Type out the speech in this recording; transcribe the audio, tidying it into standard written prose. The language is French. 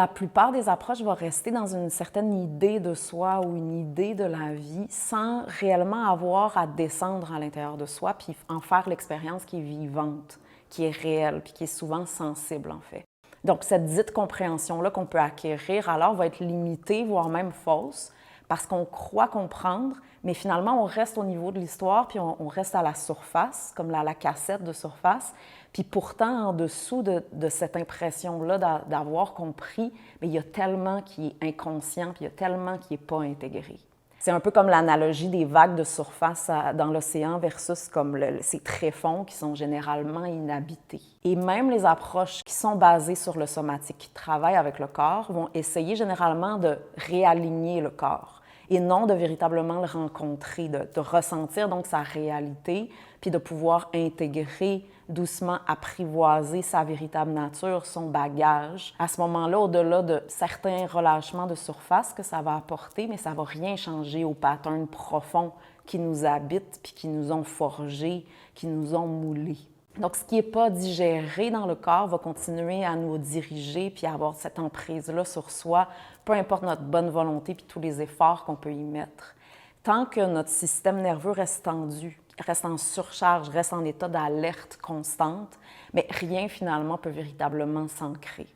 La plupart des approches vont rester dans une certaine idée de soi ou une idée de la vie sans réellement avoir à descendre à l'intérieur de soi puis en faire l'expérience qui est vivante, qui est réelle puis qui est souvent sensible en fait. Donc cette dite compréhension-là qu'on peut acquérir alors va être limitée, voire même fausse, parce qu'on croit comprendre, mais finalement on reste au niveau de l'histoire puis on reste à la surface, comme la cassette de surface. Puis pourtant, en dessous de cette impression-là d'avoir compris, mais il y a tellement qui est inconscient, puis il y a tellement qui n'est pas intégré. C'est un peu comme l'analogie des vagues de surface dans l'océan versus comme ces tréfonds qui sont généralement inhabités. Et même les approches qui sont basées sur le somatique, qui travaillent avec le corps, vont essayer généralement de réaligner le corps et non de véritablement le rencontrer, de ressentir donc sa réalité, puis de pouvoir intégrer doucement, apprivoiser sa véritable nature, son bagage. À ce moment-là, au-delà de certains relâchements de surface que ça va apporter, mais ça ne va rien changer aux patterns profonds qui nous habitent, puis qui nous ont forgés, qui nous ont moulés. Donc, ce qui n'est pas digéré dans le corps va continuer à nous diriger puis à avoir cette emprise-là sur soi, peu importe notre bonne volonté puis tous les efforts qu'on peut y mettre. Tant que notre système nerveux reste tendu, reste en surcharge, reste en état d'alerte constante, mais rien finalement peut véritablement s'ancrer.